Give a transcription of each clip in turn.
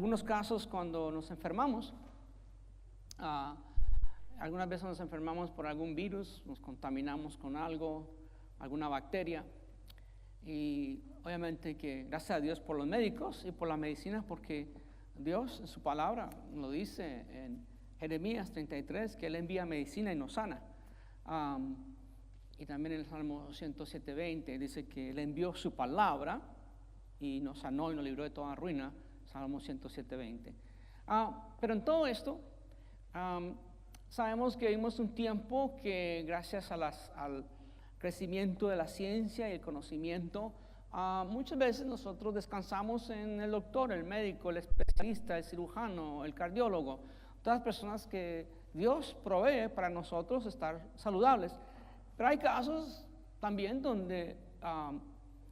algunos casos cuando nos enfermamos, algunas veces nos enfermamos por algún virus, nos contaminamos con algo, alguna bacteria. Y obviamente que gracias a Dios por los médicos y por la medicina, porque Dios en su palabra lo dice en Jeremías 33, que Él envía medicina y nos sana. Y también en el Salmo 107:20 dice que Él envió su palabra y nos sanó y nos libró de toda ruina. Salmo 107:20. Pero en todo esto, sabemos que vivimos un tiempo que gracias al crecimiento de la ciencia y el conocimiento, muchas veces nosotros descansamos en el doctor, el médico, el especialista, el cirujano, el cardiólogo, todas las personas que Dios provee para nosotros estar saludables. Pero hay casos también donde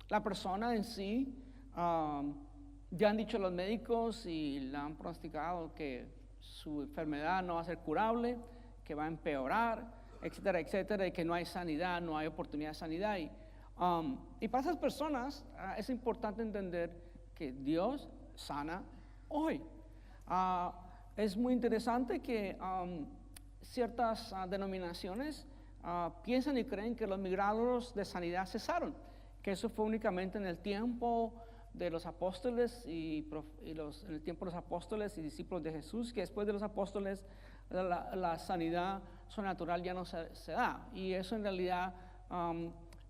la persona en sí, ya han dicho los médicos y le han pronosticado que su enfermedad no va a ser curable, que va a empeorar, etcétera, etcétera, y que no hay sanidad, no hay oportunidad de sanidad. Y para esas personas es importante entender que Dios sana hoy. Es muy interesante que ciertas denominaciones piensan y creen que los milagros de sanidad cesaron, que eso fue únicamente en el tiempo de los apóstoles en el tiempo de los apóstoles y discípulos de Jesús, que después de los apóstoles la sanidad sobrenatural ya no se da. Y eso en realidad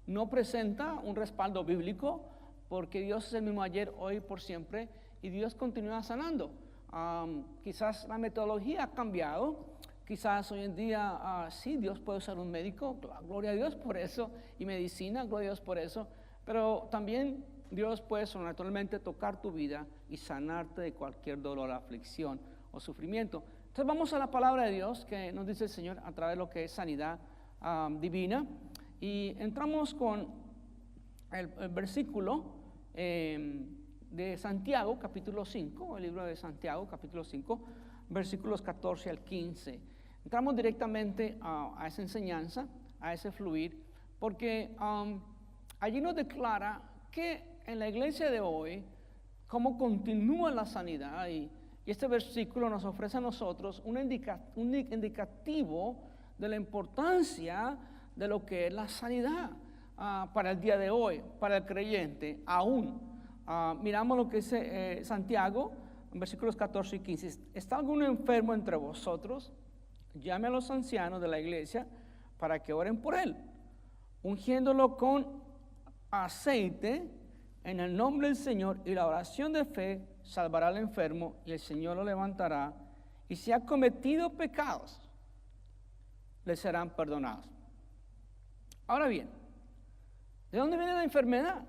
no presenta un respaldo bíblico, porque Dios es el mismo ayer, hoy, por siempre, y Dios continúa sanando. Quizás la metodología ha cambiado, quizás hoy en día sí, Dios puede usar un médico, gloria a Dios por eso, y medicina, gloria a Dios por eso, pero también Dios puede sobrenaturalmente tocar tu vida y sanarte de cualquier dolor, aflicción o sufrimiento. Entonces vamos a la palabra de Dios que nos dice el Señor a través de lo que es sanidad divina, y entramos con el versículo de Santiago, capítulo 5, el libro de Santiago, capítulo 5, versículos 14 al 15. Entramos directamente a esa enseñanza, a ese fluir, porque allí nos declara que en la iglesia de hoy, cómo continúa la sanidad, y este versículo nos ofrece a nosotros un indicativo de la importancia de lo que es la sanidad para el día de hoy, para el creyente, aún. Miramos lo que dice Santiago, en versículos 14 y 15. ¿Está alguno enfermo entre vosotros? Llame a los ancianos de la iglesia para que oren por él, ungiéndolo con aceite en el nombre del Señor, y la oración de fe salvará al enfermo y el Señor lo levantará, y si ha cometido pecados, le serán perdonados. Ahora bien, ¿de dónde viene la enfermedad?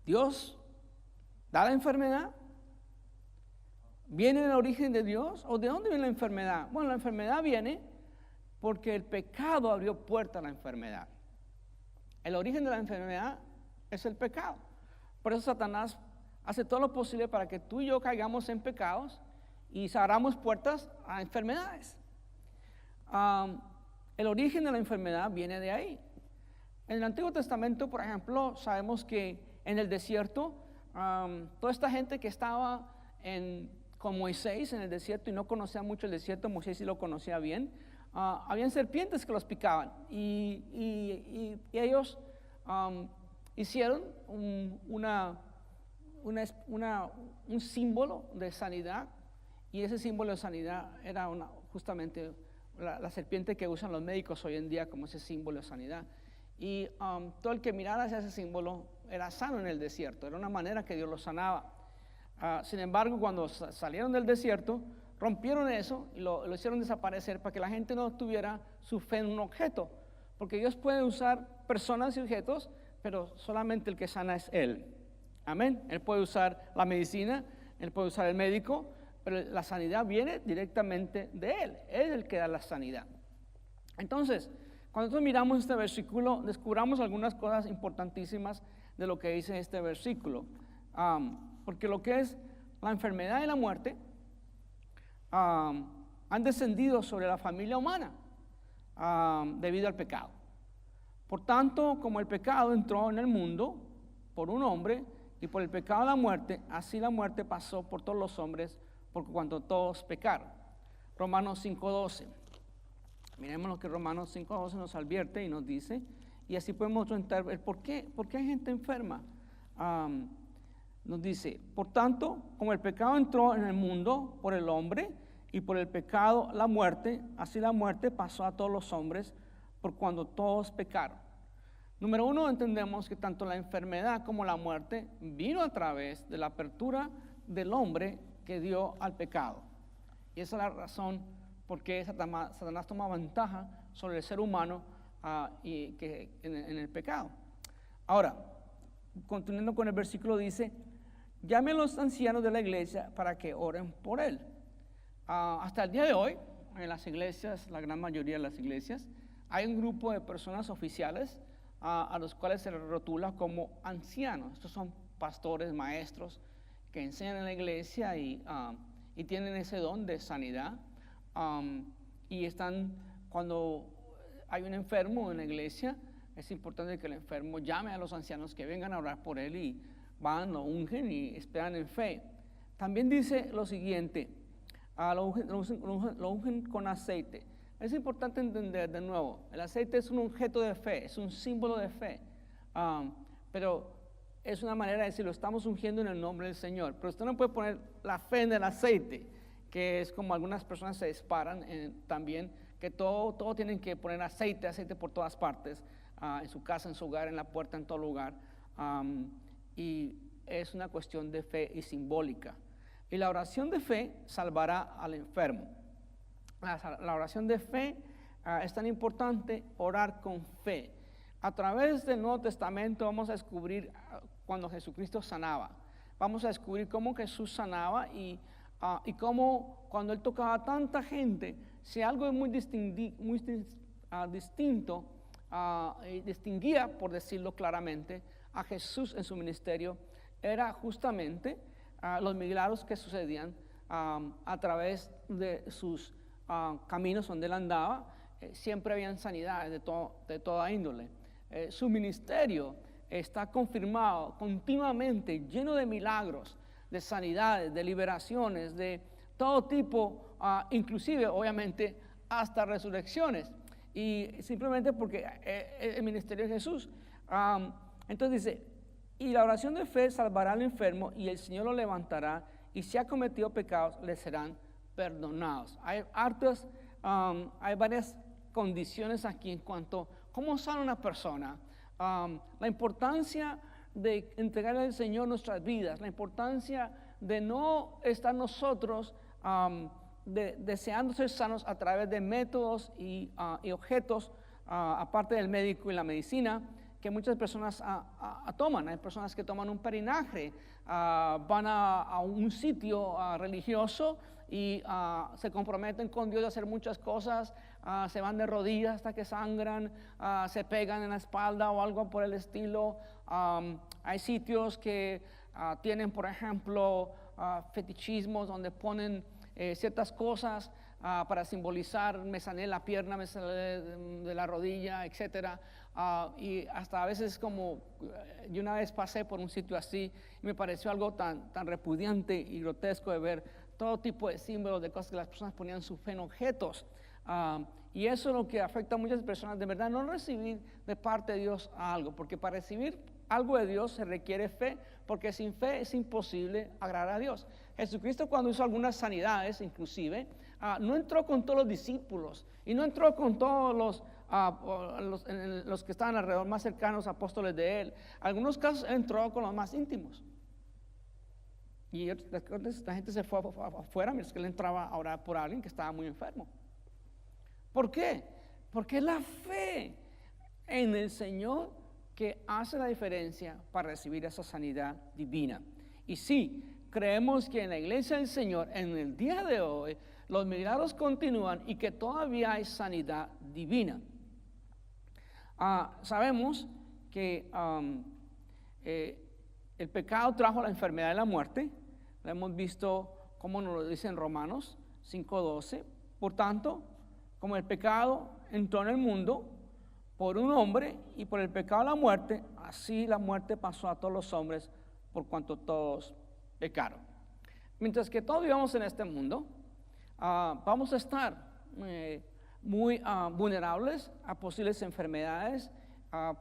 ¿Dios da la enfermedad? ¿Viene del origen de Dios? ¿O de dónde viene la enfermedad? Bueno, la enfermedad viene porque el pecado abrió puerta a la enfermedad. El origen de la enfermedad es el pecado. Por eso Satanás hace todo lo posible para que tú y yo caigamos en pecados y abramos puertas a enfermedades. El origen de la enfermedad viene de ahí. En el Antiguo Testamento, por ejemplo, sabemos que en el desierto, toda esta gente que estaba con Moisés en el desierto y no conocía mucho el desierto, Moisés sí lo conocía bien, habían serpientes que los picaban, y ellos hicieron un símbolo de sanidad, y ese símbolo de sanidad era justamente la serpiente que usan los médicos hoy en día como ese símbolo de sanidad. Y todo el que mirara hacia ese símbolo era sano en el desierto, era una manera que Dios los sanaba. Sin embargo, cuando salieron del desierto, rompieron eso y lo hicieron desaparecer para que la gente no tuviera su fe en un objeto, porque Dios puede usar personas y objetos, pero solamente el que sana es Él. Amén. Él puede usar la medicina, Él puede usar el médico, pero la sanidad viene directamente de Él. Él es el que da la sanidad. Entonces, cuando nosotros miramos este versículo, descubramos algunas cosas importantísimas de lo que dice este versículo. Porque lo que es la enfermedad y la muerte han descendido sobre la familia humana debido al pecado. Por tanto, como el pecado entró en el mundo por un hombre y por el pecado la muerte, así la muerte pasó por todos los hombres, por cuanto todos pecaron. Romanos 5:12. Miremos lo que Romanos 5:12 nos advierte y nos dice, y así podemos entender por qué hay gente enferma. Nos dice, por tanto, como el pecado entró en el mundo por el hombre, y por el pecado la muerte, así la muerte pasó a todos los hombres, por cuando todos pecaron. Número uno, entendemos que tanto la enfermedad como la muerte vino a través de la apertura del hombre que dio al pecado. Y esa es la razón por qué Satanás toma ventaja sobre el ser humano en el pecado. Ahora, continuando con el versículo, dice, llame a los ancianos de la iglesia para que oren por él. Hasta el día de hoy, en las iglesias, la gran mayoría de las iglesias, hay un grupo de personas oficiales a los cuales se les rotula como ancianos. Estos son pastores, maestros que enseñan en la iglesia y tienen ese don de sanidad. Y cuando hay un enfermo en la iglesia, es importante que el enfermo llame a los ancianos que vengan a orar por él y van, lo ungen y esperan en fe. También dice lo siguiente, lo ungen con aceite. Es importante entender de nuevo, el aceite es un objeto de fe, es un símbolo de fe, pero es una manera de decir, lo estamos ungiendo en el nombre del Señor. Pero usted no puede poner la fe en el aceite, que es como algunas personas se disparan también, que todo tienen que poner aceite por todas partes, en su casa, en su hogar, en la puerta, en todo lugar. Y es una cuestión de fe y simbólica. Y la oración de fe salvará al enfermo. La oración de fe es tan importante, orar con fe. A través del Nuevo Testamento vamos a descubrir cuando Jesucristo sanaba. Vamos a descubrir cómo Jesús sanaba y cómo cuando Él tocaba a tanta gente, si algo es muy distinto, distinguía, por decirlo claramente, a Jesús en su ministerio, era justamente los milagros que sucedían a través de sus caminos donde Él andaba. Siempre habían sanidades de toda índole. Su ministerio está confirmado continuamente, lleno de milagros, de sanidades, de liberaciones, de todo tipo, inclusive obviamente hasta resurrecciones, y simplemente porque el ministerio de Jesús. Entonces dice, y la oración de fe salvará al enfermo y el Señor lo levantará, y si ha cometido pecados le serán perdonados. Hay varias condiciones aquí en cuanto a cómo sana una persona, la importancia de entregarle al Señor nuestras vidas, la importancia de no estar nosotros deseando ser sanos a través de métodos y objetos, aparte del médico y la medicina, que muchas personas toman. Hay personas que toman un perinaje, van a un sitio religioso y se comprometen con Dios de hacer muchas cosas, se van de rodillas hasta que sangran, se pegan en la espalda o algo por el estilo. Hay sitios que tienen, por ejemplo, fetichismos donde ponen ciertas cosas para simbolizar, me sané la pierna, me sané de la rodilla, etcétera. Y hasta a veces como, yo una vez pasé por un sitio así y me pareció algo tan repudiante y grotesco de ver todo tipo de símbolos, de cosas que las personas ponían su fe en objetos. Y eso es lo que afecta a muchas personas, de verdad, no recibir de parte de Dios algo, porque para recibir algo de Dios se requiere fe, porque sin fe es imposible agradar a Dios. Jesucristo, cuando hizo algunas sanidades, inclusive, no entró con todos los discípulos y no entró con todos los que estaban alrededor, más cercanos, apóstoles de él. En algunos casos entró con los más íntimos. Y la gente se fue afuera mientras que él entraba a orar por alguien que estaba muy enfermo. ¿Por qué? Porque es la fe en el Señor que hace la diferencia para recibir esa sanidad divina. Y sí, creemos que en la iglesia del Señor, en el día de hoy, los milagros continúan y que todavía hay sanidad divina. Sabemos que el pecado trajo la enfermedad y la muerte. Lo hemos visto como nos lo dice en Romanos 5:12. Por tanto, como el pecado entró en el mundo por un hombre y por el pecado la muerte, así la muerte pasó a todos los hombres por cuanto todos pecaron. Mientras que todos vivamos en este mundo, vamos a estar muy vulnerables a posibles enfermedades.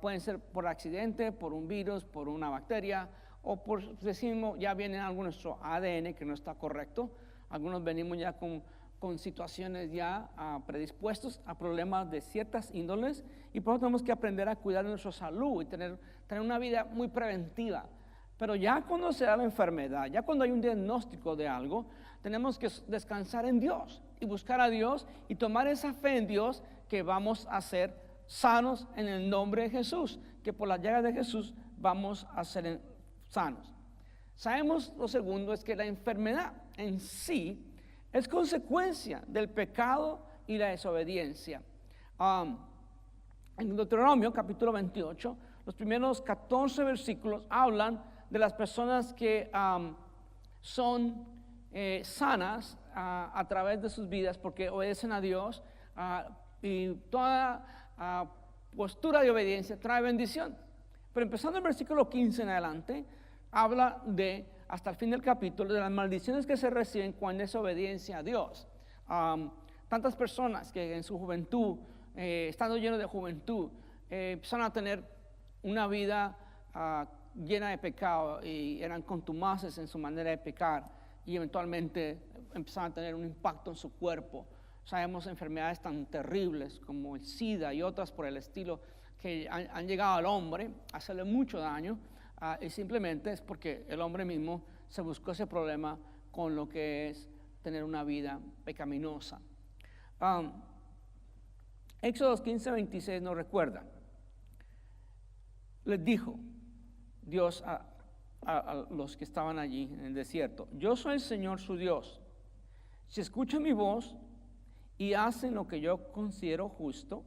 Pueden ser por accidente, por un virus, por una bacteria, o por, decimos, ya viene algo en nuestro ADN que no está correcto. Algunos venimos ya con situaciones ya predispuestos a problemas de ciertas índoles, y por eso tenemos que aprender a cuidar de nuestra salud y tener una vida muy preventiva. Pero ya cuando se da la enfermedad, ya cuando hay un diagnóstico de algo, tenemos que descansar en Dios y buscar a Dios y tomar esa fe en Dios que vamos a ser sanos en el nombre de Jesús, que por la llaga de Jesús vamos a ser sanos. Sabemos, lo segundo, es que la enfermedad en sí es consecuencia del pecado y la desobediencia. En Deuteronomio capítulo 28, los primeros 14 versículos hablan de las personas que son sanas a través de sus vidas porque obedecen a Dios, y toda postura de obediencia trae bendición. Pero empezando el versículo 15 en adelante, habla de, hasta el fin del capítulo, de las maldiciones que se reciben cuando es obediencia a Dios. Tantas personas que en su juventud, estando llenos de juventud, empezaron a tener una vida llena de pecado y eran contumaces en su manera de pecar, y eventualmente empezaron a tener un impacto en su cuerpo. Sabemos enfermedades tan terribles como el SIDA y otras por el estilo que han llegado al hombre a hacerle mucho daño, y simplemente es porque el hombre mismo se buscó ese problema con lo que es tener una vida pecaminosa. Éxodo 15:26 nos recuerda. Les dijo Dios a los que estaban allí en el desierto: yo soy el Señor su Dios. Si escuchan mi voz y hacen lo que yo considero justo,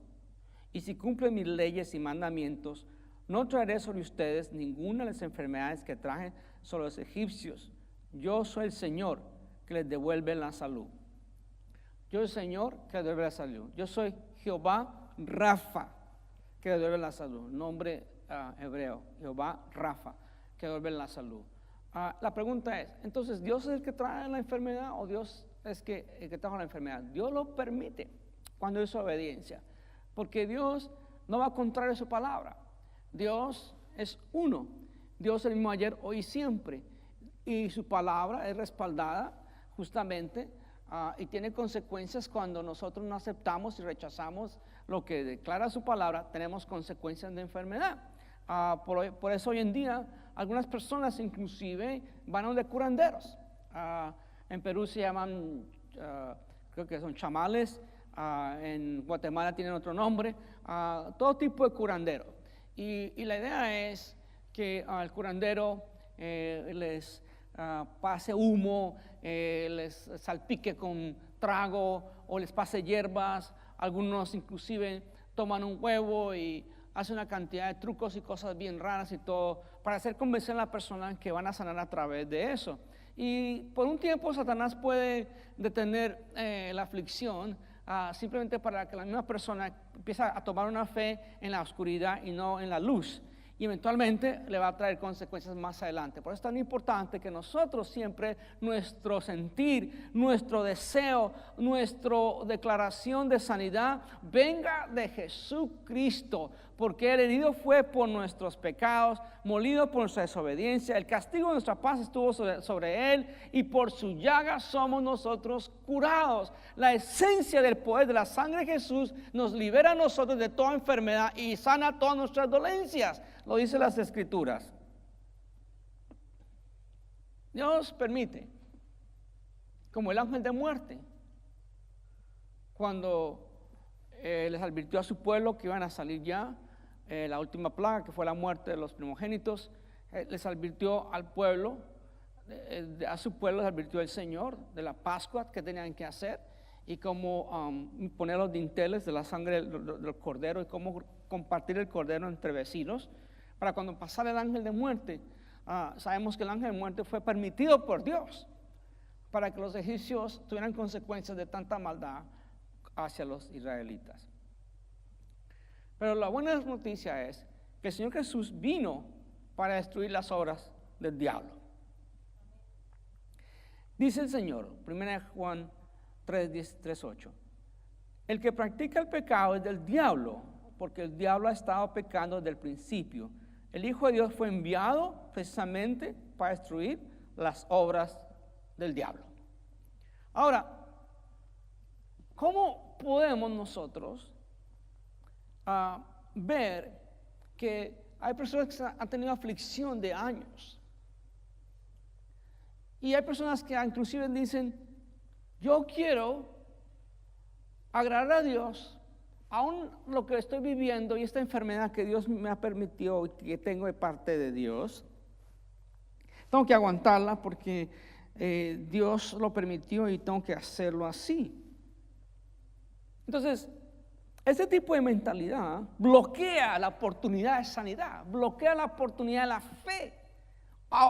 y si cumplen mis leyes y mandamientos, no traeré sobre ustedes ninguna de las enfermedades que traje sobre los egipcios. Yo soy el Señor que les devuelve la salud. Yo soy el Señor que les devuelve la salud. Yo soy Jehová Rafa, que les devuelve la salud. Nombre hebreo, Jehová Rafa, que devuelve la salud. La pregunta es, entonces, ¿Dios es el que trae la enfermedad o Dios es el que trajo la enfermedad? Dios lo permite cuando es obediencia, porque Dios no va a contrario su palabra. Dios es uno. Dios es el mismo ayer, hoy y siempre. Y su palabra es respaldada justamente y tiene consecuencias cuando nosotros no aceptamos y rechazamos lo que declara su palabra. Tenemos consecuencias de enfermedad. Por eso hoy en día algunas personas inclusive van a donde curanderos. En Perú se llaman, creo que son chamales. En Guatemala tienen otro nombre. Todo tipo de curandero. Y la idea es que el curandero les pase humo, les salpique con trago o les pase hierbas. Algunos inclusive toman un huevo y hacen una cantidad de trucos y cosas bien raras y todo para hacer convencer a la persona que van a sanar a través de eso. Y por un tiempo Satanás puede detener la aflicción, simplemente para que la misma persona empiece a tomar una fe en la oscuridad y no en la luz, y eventualmente le va a traer consecuencias más adelante. Por eso es tan importante que nosotros siempre, nuestro sentir, nuestro deseo, nuestra declaración de sanidad venga de Jesucristo, porque el herido fue por nuestros pecados, molido por nuestra desobediencia, el castigo de nuestra paz estuvo sobre él, y por su llaga somos nosotros curados. La esencia del poder de la sangre de Jesús nos libera a nosotros de toda enfermedad y sana todas nuestras dolencias. Lo dice las Escrituras. Dios permite, como el ángel de muerte, cuando les advirtió a su pueblo que iban a salir ya, la última plaga, que fue la muerte de los primogénitos, les advirtió al pueblo, a su pueblo les advirtió el Señor de la Pascua que tenían que hacer, y cómo poner los dinteles de la sangre del cordero, y cómo compartir el cordero entre vecinos, para cuando pasara el ángel de muerte. Sabemos que el ángel de muerte fue permitido por Dios para que los egipcios tuvieran consecuencias de tanta maldad hacia los israelitas. Pero la buena noticia es que el Señor Jesús vino para destruir las obras del diablo. Dice el Señor, 1 Juan 3:8, el que practica el pecado es del diablo, porque el diablo ha estado pecando desde el principio. El Hijo de Dios fue enviado precisamente para destruir las obras del diablo. Ahora, ¿cómo podemos nosotros ver que hay personas que han tenido aflicción de años? Y hay personas que inclusive dicen, yo quiero agradar a Dios, aún lo que estoy viviendo y esta enfermedad que Dios me ha permitido y que tengo de parte de Dios, tengo que aguantarla porque Dios lo permitió y tengo que hacerlo así. Entonces, este tipo de mentalidad bloquea la oportunidad de sanidad, bloquea la oportunidad de la fe.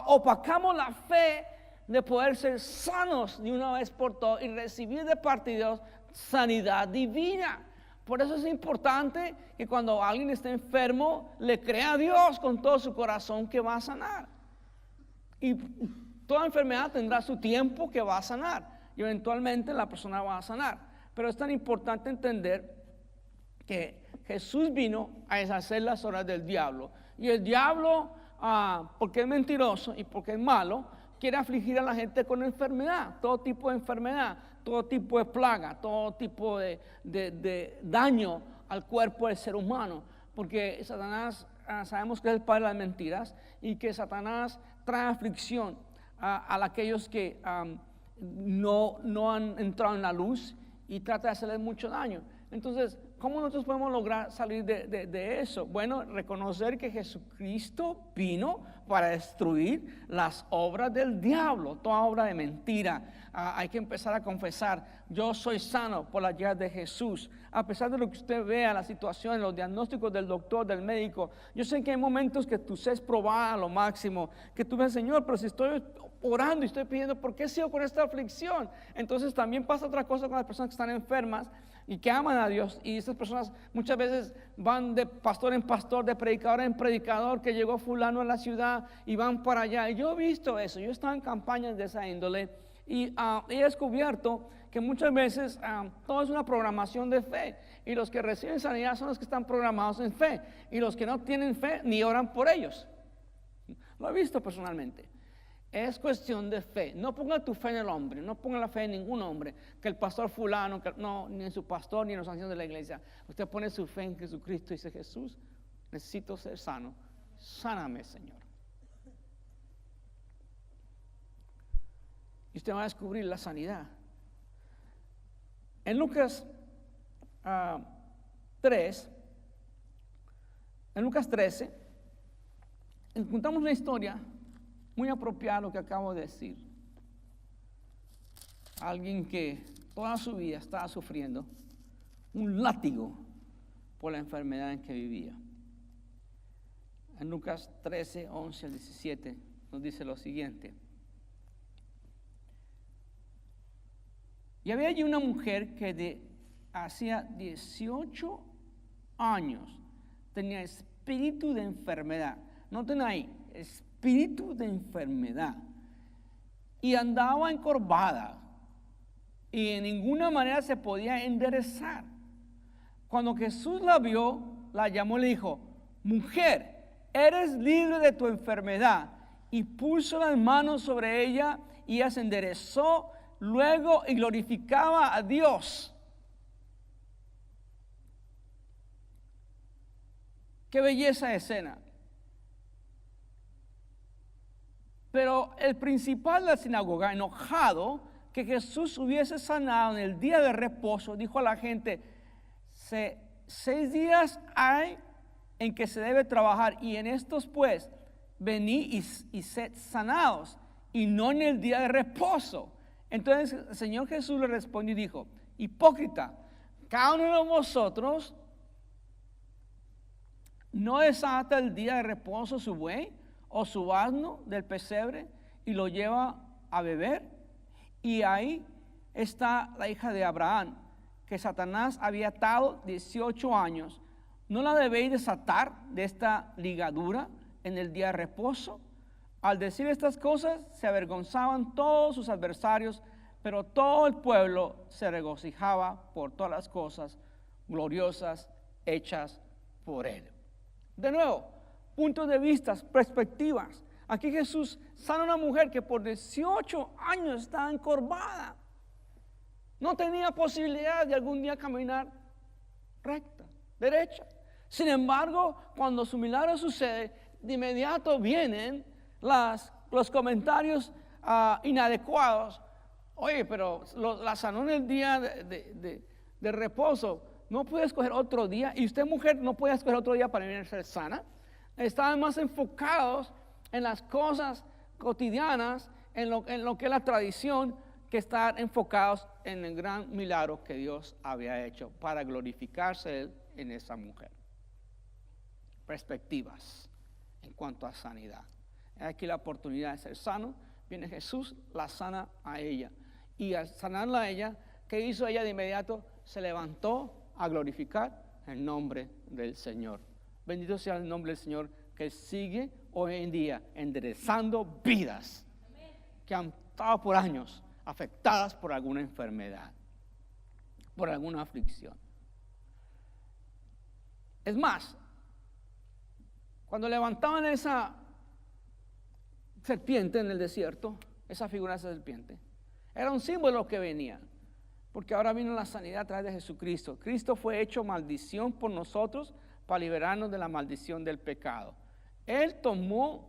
Opacamos la fe de poder ser sanos de una vez por todas y recibir de parte de Dios sanidad divina. Por eso es importante que cuando alguien esté enfermo, le crea a Dios con todo su corazón que va a sanar. Y toda enfermedad tendrá su tiempo que va a sanar. Y eventualmente la persona va a sanar. Pero es tan importante entender que Jesús vino a deshacer las obras del diablo. Y el diablo, porque es mentiroso y porque es malo, quiere afligir a la gente con enfermedad, todo tipo de enfermedad, todo tipo de plaga, todo tipo de daño al cuerpo del ser humano. Porque Satanás, sabemos que es el padre de las mentiras y que Satanás trae aflicción a aquellos que no han entrado en la luz y trata de hacerles mucho daño. Entonces, ¿cómo nosotros podemos lograr salir de eso? Bueno, reconocer que Jesucristo vino para destruir las obras del diablo, toda obra de mentira. Hay que empezar a confesar, yo soy sano por las llagas de Jesús. A pesar de lo que usted vea, la situación, los diagnósticos del doctor, del médico, yo sé que hay momentos que tú seas probada a lo máximo, que tú ves, Señor, pero si estoy orando y estoy pidiendo, ¿por qué sigo con esta aflicción? Entonces también pasa otra cosa con las personas que están enfermas y que aman a Dios, y estas personas muchas veces van de pastor en pastor, de predicador en predicador, que llegó fulano a la ciudad y van para allá. Y yo he visto eso, yo he estado en campañas de esa índole y he descubierto que muchas veces todo es una programación de fe, y los que reciben sanidad son los que están programados en fe, y los que no tienen fe ni oran por ellos. Lo he visto personalmente. Es cuestión de fe. No ponga tu fe en el hombre, no ponga la fe en ningún hombre, que el pastor fulano, no, ni en su pastor, ni en los ancianos de la iglesia. Usted pone su fe en Jesucristo y dice, Jesús, necesito ser sano. Sáname, Señor. Y usted va a descubrir la sanidad. En Lucas 13, encontramos una historia muy apropiada a lo que acabo de decir. Alguien que toda su vida estaba sufriendo un látigo por la enfermedad en que vivía. En Lucas 13, 11 al 17 nos dice lo siguiente. Y había allí una mujer que hacía 18 años tenía espíritu de enfermedad. Noten ahí, espíritu de enfermedad, y andaba encorvada y en ninguna manera se podía enderezar. Cuando Jesús la vio, la llamó y le dijo, mujer, eres libre de tu enfermedad, y puso las manos sobre ella y ella se enderezó luego y glorificaba a Dios. Qué belleza de escena. Pero el principal de la sinagoga, enojado que Jesús hubiese sanado en el día de reposo, dijo a la gente, 6 días hay en que se debe trabajar, y en estos pues venid y sed sanados, y no en el día de reposo. Entonces el Señor Jesús le respondió y dijo, hipócrita, cada uno de vosotros no desata el día de reposo su buey o su asno del pesebre y lo lleva a beber. Y ahí está la hija de Abraham, que Satanás había atado 18 años. ¿No la debéis desatar de esta ligadura en el día de reposo? Al decir estas cosas, se avergonzaban todos sus adversarios, pero todo el pueblo se regocijaba por todas las cosas gloriosas hechas por él. De nuevo, puntos de vista, perspectivas. Aquí Jesús sana a una mujer que por 18 años estaba encorvada. No tenía posibilidad de algún día caminar recta, derecha. Sin embargo, cuando su milagro sucede, de inmediato vienen los comentarios inadecuados. Oye, pero la sanó en el día de reposo. ¿No puede escoger otro día? Y usted, mujer, no puede escoger otro día para venir a ser sana. Estaban más enfocados en las cosas cotidianas, en lo que es la tradición, que estar enfocados en el gran milagro que Dios había hecho para glorificarse en esa mujer. Perspectivas en cuanto a sanidad. Aquí la oportunidad de ser sano. Viene Jesús, la sana a ella. Y al sanarla a ella, ¿qué hizo ella de inmediato? Se levantó a glorificar el nombre del Señor. Bendito sea el nombre del Señor, que sigue hoy en día enderezando vidas que han estado por años afectadas por alguna enfermedad, por alguna aflicción. Es más, cuando levantaban esa serpiente en el desierto, esa figura de esa serpiente, era un símbolo de lo que venía, porque ahora vino la sanidad a través de Jesucristo. Cristo fue hecho maldición por nosotros para liberarnos de la maldición del pecado. Él tomó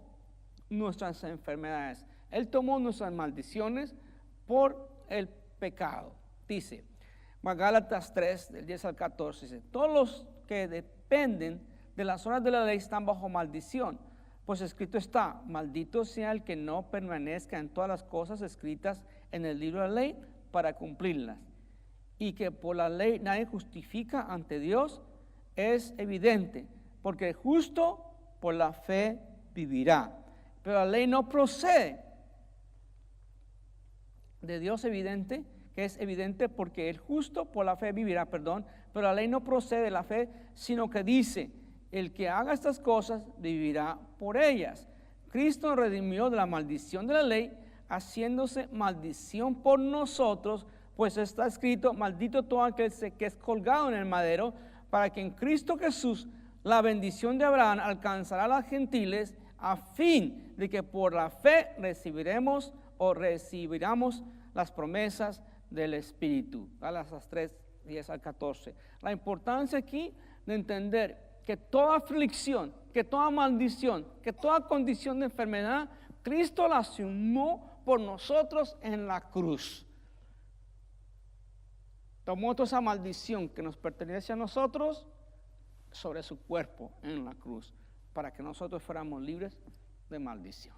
nuestras enfermedades, Él tomó nuestras maldiciones por el pecado. Dice, Gálatas 3, del 10 al 14, dice, todos los que dependen de las horas de la ley están bajo maldición, pues escrito está, maldito sea el que no permanezca en todas las cosas escritas en el libro de la ley para cumplirlas. Y que por la ley nadie justifica ante Dios es evidente, porque el justo por la fe vivirá. Pero la ley no procede de Dios evidente, que es evidente porque el justo por la fe vivirá, pero la ley no procede de la fe, sino que dice, el que haga estas cosas vivirá por ellas. Cristo nos redimió de la maldición de la ley, haciéndose maldición por nosotros, pues está escrito, maldito todo aquel que es colgado en el madero, para que en Cristo Jesús la bendición de Abraham alcanzará a los gentiles, a fin de que por la fe recibiramos las promesas del Espíritu. Gálatas 3, 10 al 14. La importancia aquí de entender que toda aflicción, que toda maldición, que toda condición de enfermedad, Cristo la asumió por nosotros en la cruz. Tomó toda esa maldición que nos pertenece a nosotros sobre su cuerpo en la cruz, para que nosotros fuéramos libres de maldición.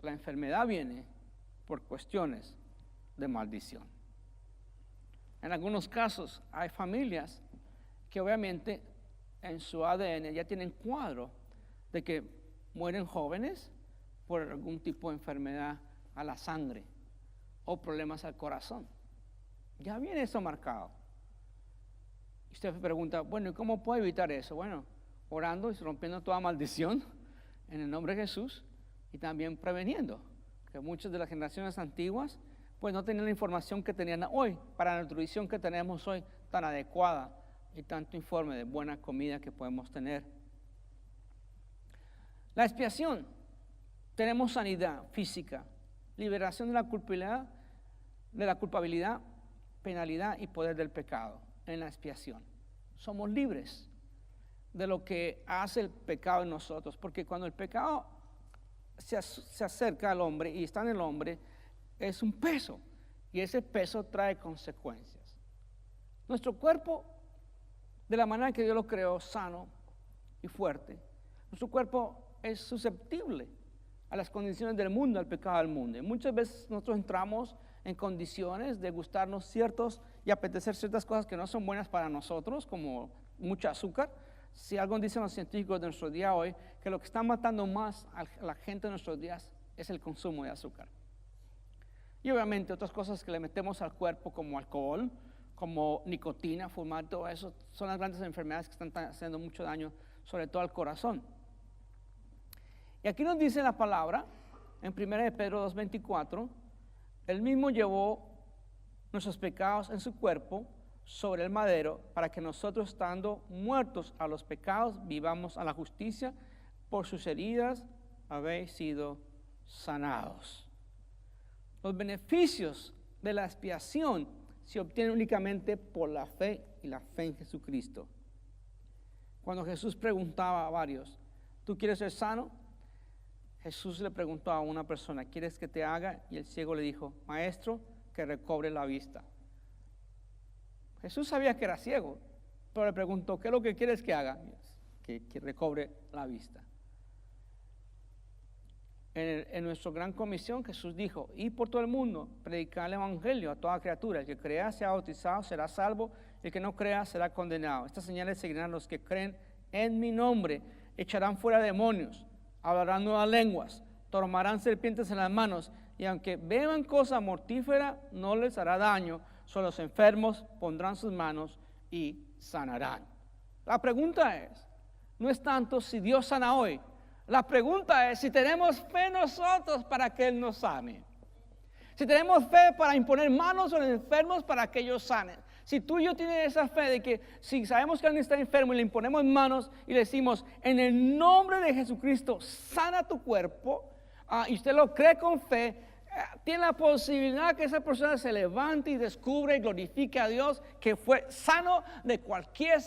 La enfermedad viene por cuestiones de maldición. En algunos casos hay familias que obviamente en su ADN ya tienen cuadro de que mueren jóvenes por algún tipo de enfermedad a la sangre o problemas al corazón. Ya viene eso marcado. Y usted se pregunta, bueno, ¿y cómo puedo evitar eso? Bueno, orando y rompiendo toda maldición en el nombre de Jesús y también preveniendo que muchas de las generaciones antiguas pues no tenían la información que tenían hoy para la nutrición que tenemos hoy tan adecuada y tanto informe de buena comida que podemos tener. La expiación, tenemos sanidad física, liberación de la culpabilidad, penalidad y poder del pecado en la expiación. Somos libres de lo que hace el pecado en nosotros, porque cuando el pecado se acerca al hombre y está en el hombre, es un peso, y ese peso trae consecuencias. Nuestro cuerpo, de la manera que Dios lo creó, sano y fuerte, nuestro cuerpo es susceptible a las condiciones del mundo, al pecado del mundo. Y muchas veces nosotros entramos en condiciones de gustarnos ciertos y apetecer ciertas cosas que no son buenas para nosotros, como mucho azúcar. Si algo dicen los científicos de nuestro día hoy, que lo que está matando más a la gente de nuestros días es el consumo de azúcar. Y obviamente otras cosas que le metemos al cuerpo, como alcohol, como nicotina, fumar, todo eso, son las grandes enfermedades que están haciendo mucho daño, sobre todo al corazón. Y aquí nos dice la palabra, en 1 de Pedro 2:24, Él mismo llevó nuestros pecados en su cuerpo sobre el madero, para que nosotros, estando muertos a los pecados, vivamos a la justicia. Por sus heridas habéis sido sanados. Los beneficios de la expiación se obtienen únicamente por la fe y la fe en Jesucristo. Cuando Jesús preguntaba a varios, ¿tú quieres ser sano? Jesús le preguntó a una persona, ¿quieres que te haga? Y el ciego le dijo, maestro, que recobre la vista. Jesús sabía que era ciego, pero le preguntó, ¿qué es lo que quieres que haga? Que recobre la vista. En nuestra gran comisión, Jesús dijo, id por todo el mundo, predicar el evangelio a toda criatura. El que crea sea bautizado, será salvo. El que no crea será condenado. Estas señales seguirán los que creen en mi nombre. Echarán fuera demonios, hablarán nuevas lenguas, tomarán serpientes en las manos, y aunque beban cosa mortífera, no les hará daño. Solo los enfermos pondrán sus manos y sanarán. La pregunta es, no es tanto si Dios sana hoy. La pregunta es si tenemos fe nosotros para que Él nos sane. Si tenemos fe para imponer manos a los enfermos para que ellos sanen. Si tú y yo tienes esa fe de que si sabemos que alguien está enfermo y le imponemos manos y le decimos, en el nombre de Jesucristo, sana tu cuerpo, y usted lo cree con fe, tiene la posibilidad que esa persona se levante y descubre y glorifique a Dios que fue sano de cualquier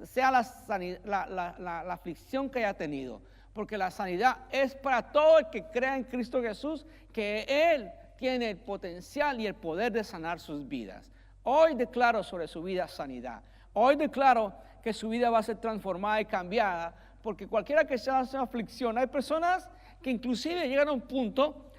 sea la aflicción que haya tenido. Porque la sanidad es para todo el que crea en Cristo Jesús, que Él tiene el potencial y el poder de sanar sus vidas. Hoy declaro sobre su vida sanidad. Hoy declaro que su vida va a ser transformada y cambiada, porque cualquiera que sea en aflicción, hay personas que inclusive llegan a un punto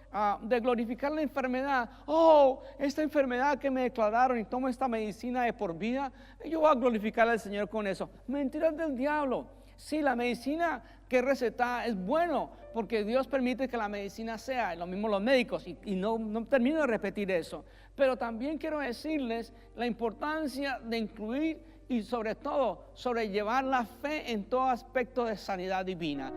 de glorificar la enfermedad. Oh, esta enfermedad que me declararon y tomo esta medicina de por vida, yo voy a glorificar al Señor con eso. Mentiras del diablo. Sí, la medicina que receta es bueno, porque Dios permite que la medicina sea, lo mismo los médicos, y no termino de repetir eso. Pero también quiero decirles la importancia de incluir y sobre todo, sobrellevar la fe en todo aspecto de sanidad divina.